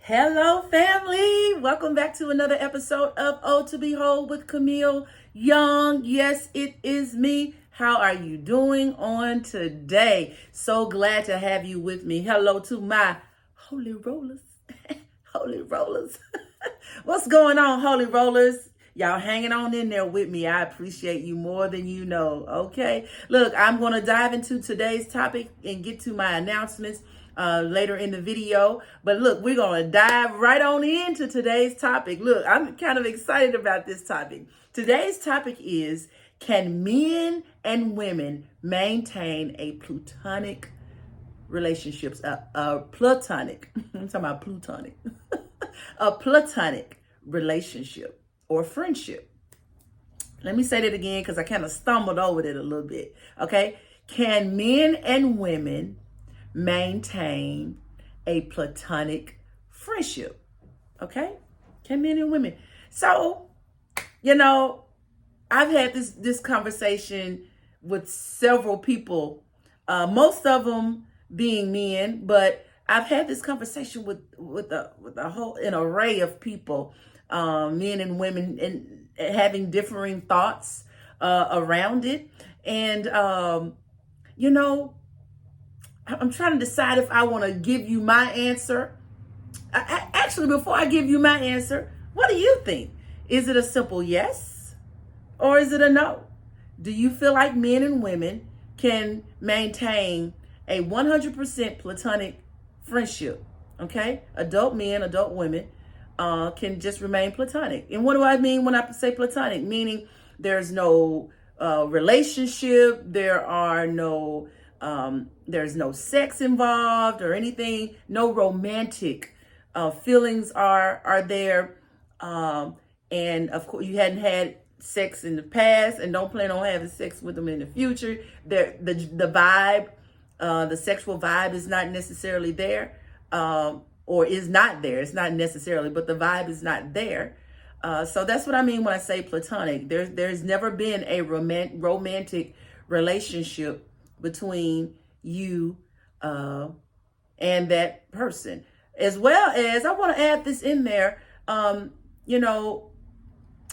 Hello, family. Welcome back to another episode of Oh to Behold with Camille Young. Yes, it is me. How are you doing on today? So glad to have you with me. Hello to my holy rollers. Holy rollers. What's going on, holy rollers? Y'all hanging on in there with me. I appreciate you more than you know. Okay. Look, I'm going to dive into today's topic and get to my announcements later in the video. But look, we're going to dive right on into today's topic. Look, I'm kind of excited about this topic. Today's topic is, can men and women maintain a platonic relationships? Platonic. I'm talking about plutonic. A platonic relationship or friendship. Let me say that again because I kind of stumbled over it a little bit. Okay. Can men and women maintain a platonic friendship? Okay. Can men and women? So, I've had this conversation with several people, most of them being men, but I've had this conversation with a whole an array of people, men and women, and having differing thoughts around it. And I'm trying to decide if I want to give you my answer. Actually, before I give you my answer, what do you think? Is it a simple yes or is it a no? Do you feel like men and women can maintain a 100% platonic friendship? Okay, adult men, adult women can just remain platonic. And what do I mean when I say platonic? Meaning there's no relationship, there's no sex involved or anything, no romantic feelings are there, and of course you hadn't had sex in the past and don't plan on having sex with them in the future. The vibe, the sexual vibe is not necessarily there, or is not there. It's not necessarily, but the vibe is not there. So that's what I mean when I say platonic. There's never been a romantic relationship between you and that person. As well as, I want to add this in there,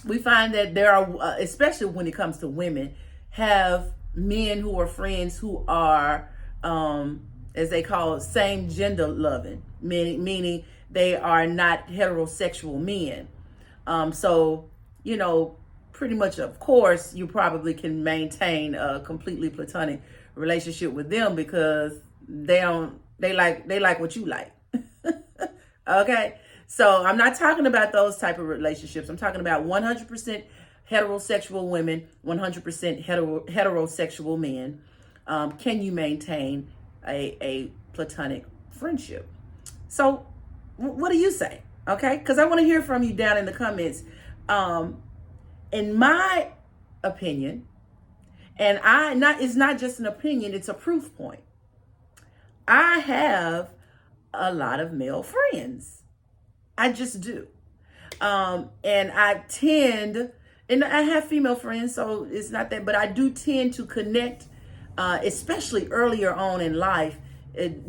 we find that there are, especially when it comes to women, have men who are friends who are, as they call it, same gender loving, meaning they are not heterosexual men. So, pretty much, of course, you probably can maintain a completely platonic relationship with them because they like what you like. Okay. So I'm not talking about those type of relationships. I'm talking about 100% heterosexual women, 100% heterosexual men. Can you maintain a platonic friendship? So what do you say? Okay. Because I want to hear from you down in the comments. In my opinion, and it's not just an opinion, it's a proof point. I have a lot of male friends. I just do. And and I have female friends, so it's not that, but I do tend to connect, especially earlier on in life,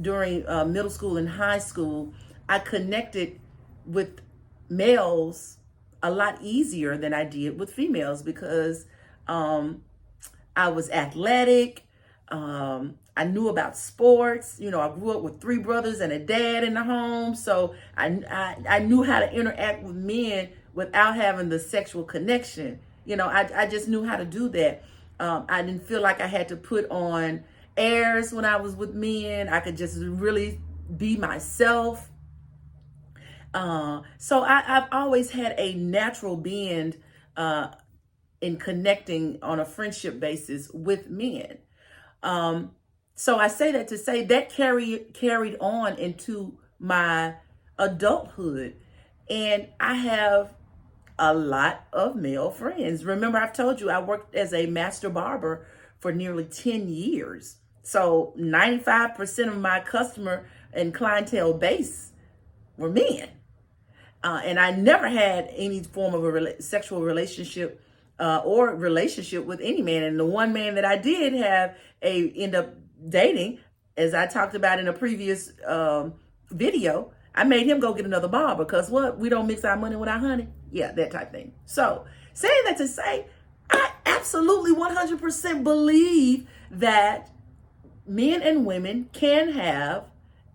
during middle school and high school. I connected with males a lot easier than I did with females because I was athletic. I knew about sports. I grew up with 3 brothers and a dad in the home. So I knew how to interact with men without having the sexual connection. I just knew how to do that. I didn't feel like I had to put on airs when I was with men. I could just really be myself. So I've always had a natural bend in connecting on a friendship basis with men. So I say that to say that carried on into my adulthood. And I have a lot of male friends. Remember, I've told you I worked as a master barber for nearly 10 years. So 95% of my customer and clientele base were men. And I never had any form of a sexual relationship or relationship with any man. And the one man that I did have end up dating, as I talked about in a previous video, I made him go get another barber because what? We don't mix our money with our honey. Yeah, that type thing. So saying that to say, I absolutely 100% believe that men and women can have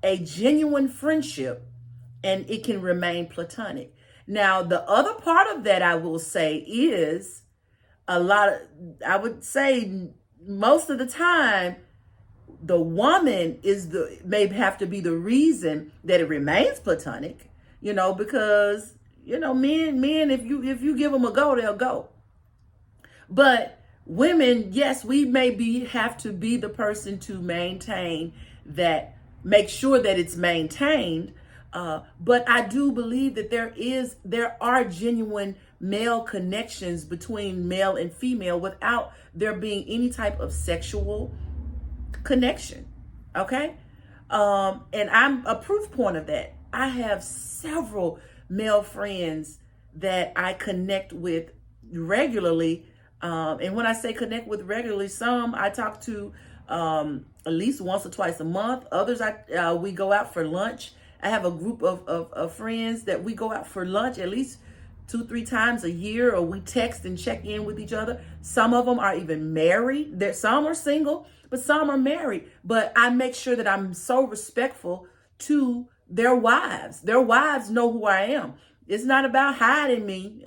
a genuine friendship and it can remain platonic. Now, the other part of that I will say is I would say most of the time, the woman may have to be the reason that it remains platonic, because, men, if you give them a go, they'll go. But women, yes, we have to be the person to maintain that, make sure that it's maintained. But I do believe that there are genuine male connections between male and female without there being any type of sexual connection. Okay. And I'm a proof point of that. I have several male friends that I connect with regularly. And when I say connect with regularly, some I talk to at least once or twice a month. Others, we go out for lunch. I have a group of friends that we go out for lunch at least 2-3 times a year, or we text and check in with each other. Some of them are even married. Some are single, but some are married. But I make sure that I'm so respectful to their wives. Their wives know who I am. It's not about hiding me.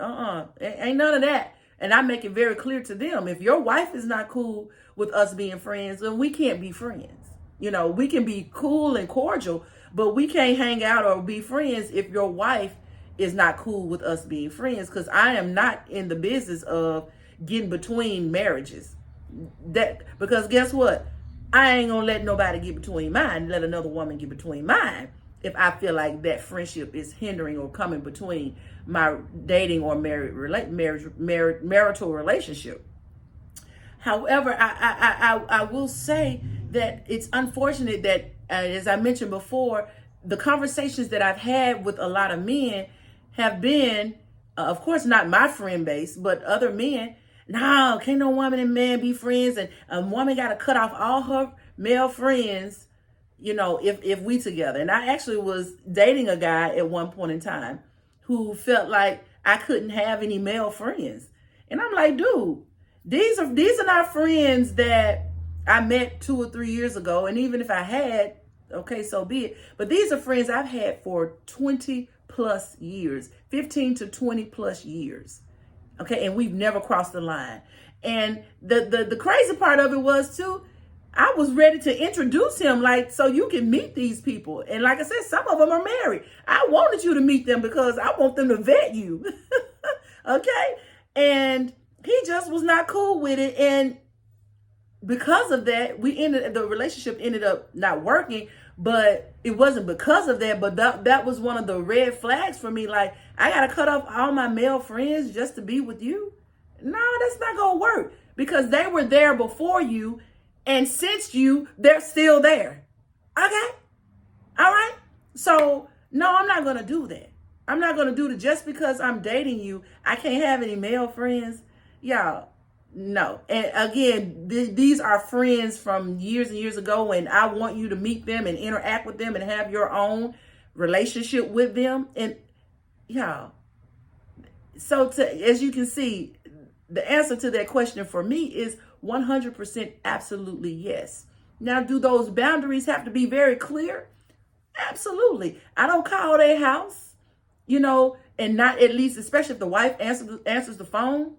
Ain't none of that. And I make it very clear to them, if your wife is not cool with us being friends, then we can't be friends. We can be cool and cordial, but we can't hang out or be friends if your wife is not cool with us being friends, because I am not in the business of getting between marriages. Because guess what? I ain't gonna let nobody get between mine, let another woman get between mine, if I feel like that friendship is hindering or coming between my dating or marital relationship. However, I will say that it's unfortunate that, as I mentioned before, the conversations that I've had with a lot of men have been, of course, not my friend base, but other men. No, can't no woman and man be friends, and a woman got to cut off all her male friends, if we together. And I actually was dating a guy at one point in time who felt like I couldn't have any male friends. And I'm like, dude, these are not friends that I met 2 or 3 years ago. And even if I had, okay, so be it. But these are friends I've had for 20 plus years, 15 to 20 plus years. Okay. And we've never crossed the line. And the crazy part of it was too, I was ready to introduce him, like, so you can meet these people. And like I said, some of them are married. I wanted you to meet them because I want them to vet you. Okay. And he just was not cool with it. And because of that, the relationship ended up not working, but it wasn't because of that. But that was one of the red flags for me. Like, I got to cut off all my male friends just to be with you. No, that's not going to work, because they were there before you. And since they're still there. Okay? All right? So, no, I'm not going to do that. I'm not going to do that just because I'm dating you. I can't have any male friends. Y'all, no. And again, these are friends from years and years ago, and I want you to meet them and interact with them and have your own relationship with them. And y'all, so as you can see, the answer to that question for me is 100% absolutely yes. Now, do those boundaries have to be very clear? Absolutely. I don't call their house, and not, at least, especially if the wife answers the phone.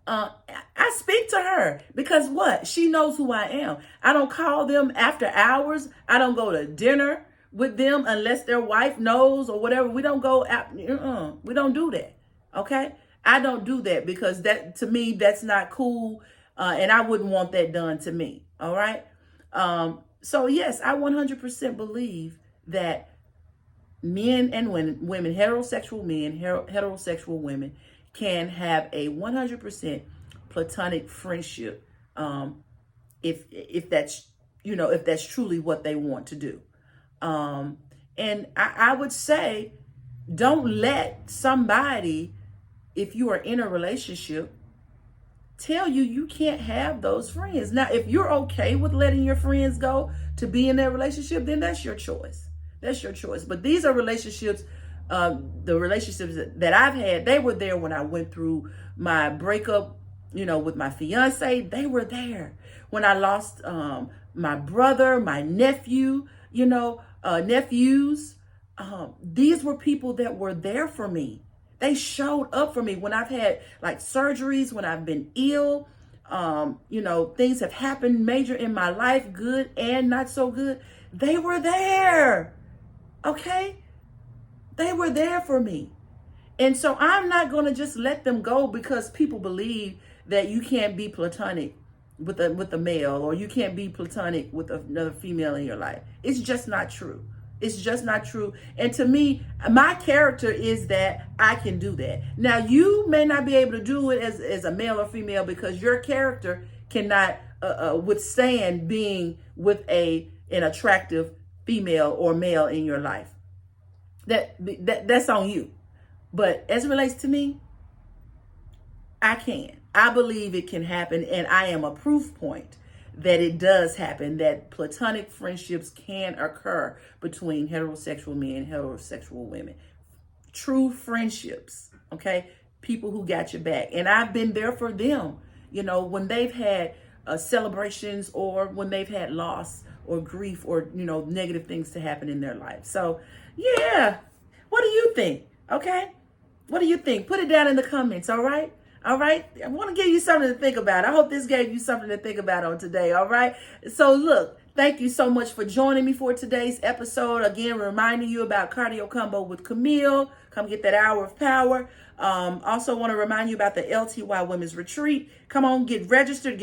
I speak to her because what? She knows who I am. I don't call them after hours. I don't go to dinner with them unless their wife knows or whatever. We don't go out. We don't do that. Okay. I don't do that because that, to me, that's not cool. And I wouldn't want that done to me. All right. So yes, I 100% believe that men and women, heterosexual men, heterosexual women can have a 100% platonic friendship. If that's truly what they want to do. And I would say, don't let somebody, if you are in a relationship, tell you can't have those friends. Now, if you're okay with letting your friends go to be in that relationship, then that's your choice. That's your choice. But these are relationships, the relationships that I've had, they were there when I went through my breakup, with my fiance. They were there when I lost my brother, my nephew, nephews. These were people that were there for me. They showed up for me when I've had like surgeries, when I've been ill. Things have happened major in my life, good and not so good. They were there. Okay? They were there for me. And so I'm not going to just let them go because people believe that you can't be platonic with a male, or you can't be platonic with another female in your life. It's just not true. It's just not true. And to me, my character is that I can do that. Now, you may not be able to do it as a male or female because your character cannot withstand being with an attractive female or male in your life. That's on you. But as it relates to me, I can. I believe it can happen, and I am a proof point that it does happen, that platonic friendships can occur between heterosexual men and heterosexual women. True friendships, okay? People who got your back. And I've been there for them, when they've had celebrations, or when they've had loss or grief, or, negative things to happen in their life. So, yeah. What do you think? Okay? What do you think? Put it down in the comments, all right? All right. I want to give you something to think about. I hope this gave you something to think about on today. All right. So look, thank you so much for joining me for today's episode. Again, reminding you about Cardio Combo with Camille. Come get that hour of power. Also want to remind you about the LTY Women's Retreat. Come on, get registered.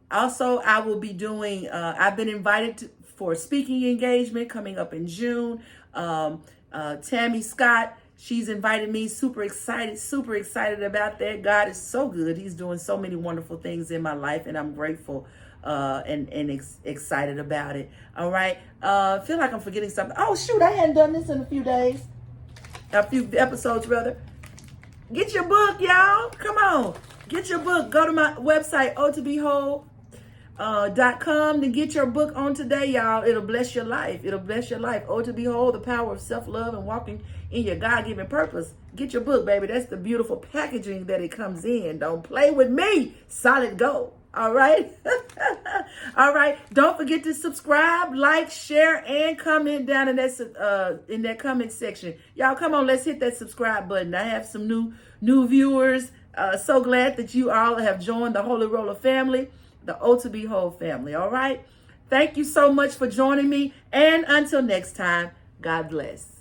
Also, I will be doing, I've been invited for a speaking engagement coming up in June. Tammy Scott, she's invited me. Super excited about that. God is so good. He's doing so many wonderful things in my life, and I'm grateful and excited about it. All right. Feel like I'm forgetting something. Oh, shoot. I hadn't done this in a few episodes, rather. Get your book, y'all. Come on. Get your book. Go to my website, .com to get your book on today, y'all. It'll bless your life. Oh, to behold, the power of self-love and walking in your God-given purpose. Get your book, baby. That's the beautiful packaging that it comes in. Don't play with me. Solid gold. All right. All right. Don't forget to subscribe, like, share, and comment down in that comment section. Y'all, come on. Let's hit that subscribe button. I have some new viewers. So glad that you all have joined the Holy Roller family. The O to Behold family, all right? Thank you so much for joining me. And until next time, God bless.